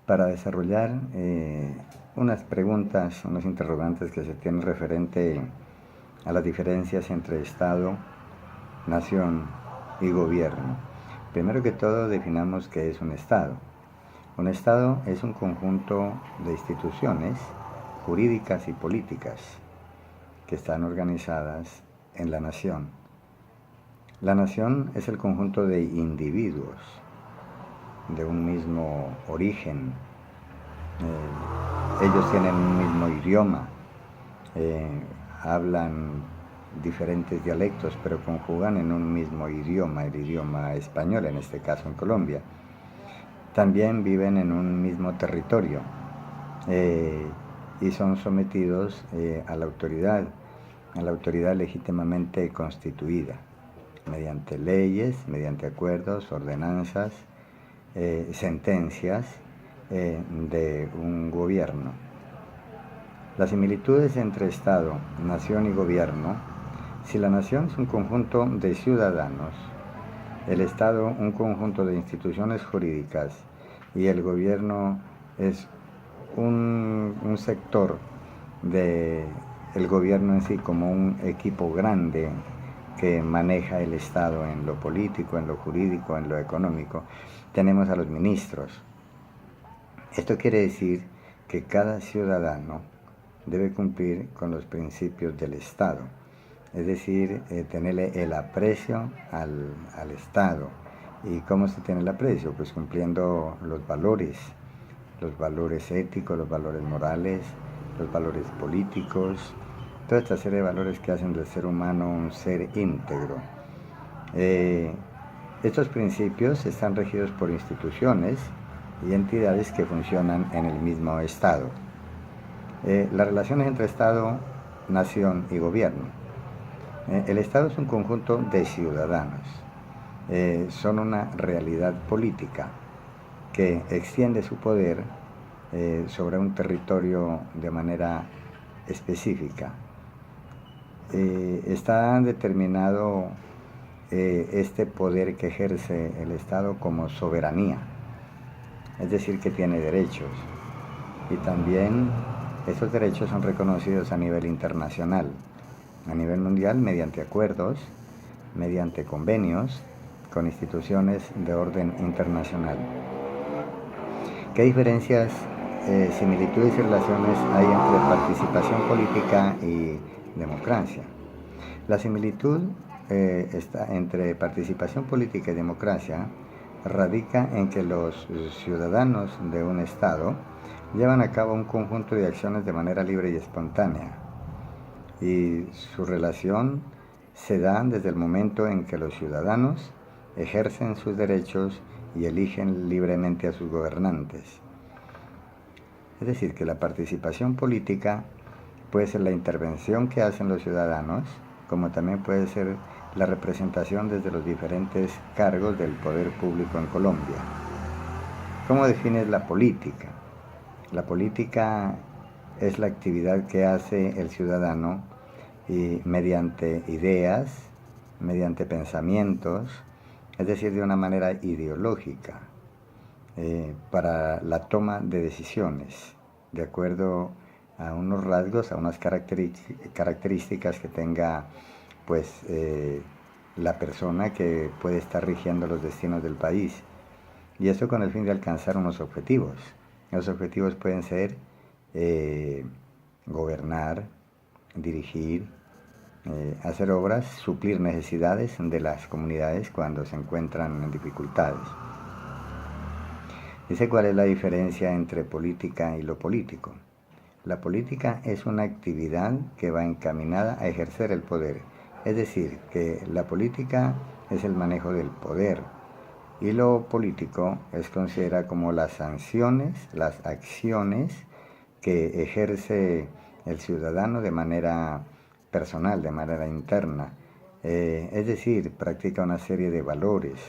para desarrollar unas preguntas, unos interrogantes que se tienen referente a las diferencias entre Estado, nación y gobierno. Primero que todo, definamos qué es un Estado. Un Estado es un conjunto de instituciones jurídicas y políticas que están organizadas en la nación. La nación es el conjunto de individuos de un mismo origen. Ellos tienen un mismo idioma, hablan diferentes dialectos, pero conjugan en un mismo idioma, el idioma español, en este caso en Colombia. También viven en un mismo territorio y son sometidos a la autoridad legítimamente constituida, mediante leyes, mediante acuerdos, ordenanzas, sentencias de un gobierno. Las similitudes entre Estado, nación y gobierno: si la nación es un conjunto de ciudadanos, el Estado un conjunto de instituciones jurídicas y el gobierno es un sector del gobierno en sí, como un equipo grande que maneja el Estado en lo político, en lo jurídico, en lo económico, tenemos a los ministros. Esto quiere decir que cada ciudadano debe cumplir con los principios del Estado, es decir, tenerle el aprecio al Estado. ¿Y cómo se tiene el aprecio? Pues cumpliendo los valores éticos, los valores morales, los valores políticos, toda esta serie de valores que hacen del ser humano un ser íntegro. Estos principios están regidos por instituciones y entidades que funcionan en el mismo Estado. Las relaciones entre Estado, nación y gobierno. El Estado es un conjunto de ciudadanos. Son una realidad política que extiende su poder sobre un territorio de manera específica. Está determinado este poder que ejerce el Estado como soberanía, es decir, que tiene derechos, y también esos derechos son reconocidos a nivel internacional, a nivel mundial, mediante acuerdos, mediante convenios con instituciones de orden internacional. ¿Qué diferencias, similitudes y relaciones hay entre participación política y democracia? La similitud entre participación política y democracia radica en que los ciudadanos de un Estado llevan a cabo un conjunto de acciones de manera libre y espontánea, y su relación se da desde el momento en que los ciudadanos ejercen sus derechos y eligen libremente a sus gobernantes. Es decir, que la participación política puede ser la intervención que hacen los ciudadanos, como también puede ser la representación desde los diferentes cargos del poder público en Colombia. ¿Cómo defines la política? La política es la actividad que hace el ciudadano mediante ideas, mediante pensamientos, es decir, de una manera ideológica, para la toma de decisiones, de acuerdo a unos rasgos, a unas características que tenga pues la persona que puede estar rigiendo los destinos del país, y esto con el fin de alcanzar unos objetivos. Los objetivos pueden ser gobernar, dirigir, hacer obras, suplir necesidades de las comunidades cuando se encuentran en dificultades. Dice, ¿cuál es la diferencia entre política y lo político? La política es una actividad que va encaminada a ejercer el poder, es decir, que la política es el manejo del poder, y lo político es considerado como las sanciones, las acciones que ejerce el ciudadano de manera personal, de manera interna. Es decir, practica una serie de valores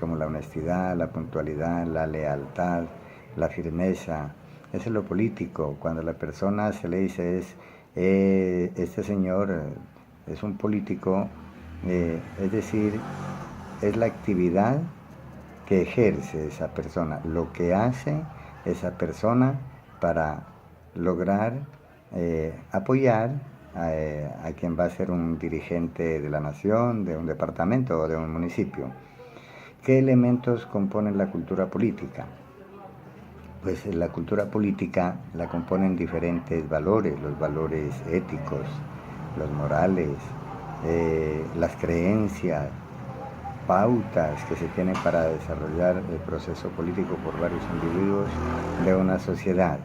como la honestidad, la puntualidad, la lealtad, la firmeza. Eso es lo político. Cuando la persona se le dice este señor es un político, es decir, es la actividad que ejerce esa persona, lo que hace esa persona para lograr apoyar a quien va a ser un dirigente de la nación, de un departamento o de un municipio. ¿Qué elementos componen la cultura política? Pues la cultura política la componen diferentes valores, los valores éticos, los morales, las creencias, pautas que se tienen para desarrollar el proceso político por varios individuos de una sociedad.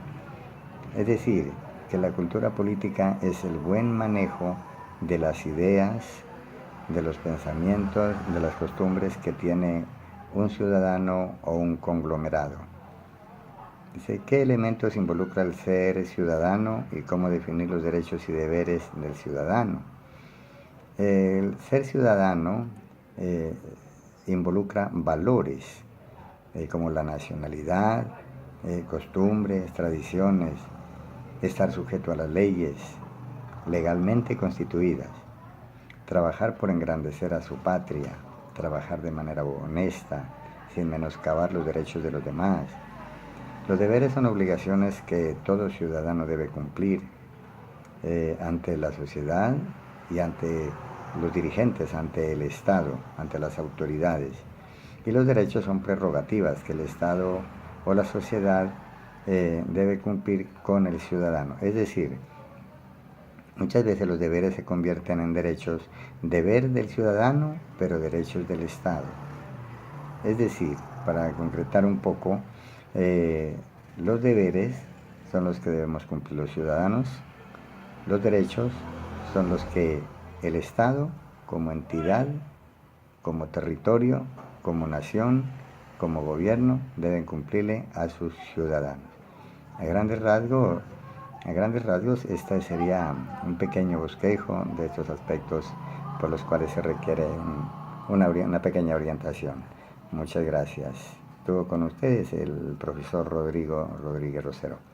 Es decir, que la cultura política es el buen manejo de las ideas, de los pensamientos, de las costumbres que tiene un ciudadano o un conglomerado. Dice, ¿qué elementos involucra el ser ciudadano y cómo definir los derechos y deberes del ciudadano? El ser ciudadano involucra valores como la nacionalidad, costumbres, tradiciones, estar sujeto a las leyes legalmente constituidas, trabajar por engrandecer a su patria, trabajar de manera honesta, sin menoscabar los derechos de los demás. Los deberes son obligaciones que todo ciudadano debe cumplir ante la sociedad y ante los dirigentes, ante el Estado, ante las autoridades. Y los derechos son prerrogativas que el Estado o la sociedad debe cumplir con el ciudadano. Es decir, muchas veces los deberes se convierten en derechos, deber del ciudadano, pero derechos del Estado. Es decir, para concretar un poco, los deberes son los que debemos cumplir los ciudadanos, los derechos son los que el Estado, como entidad, como territorio, como nación, como gobierno, deben cumplirle a sus ciudadanos. A grandes rasgos, este sería un pequeño bosquejo de estos aspectos por los cuales se requiere una pequeña orientación. Muchas gracias. Estuvo con ustedes el profesor Rodrigo Rodríguez Rosero.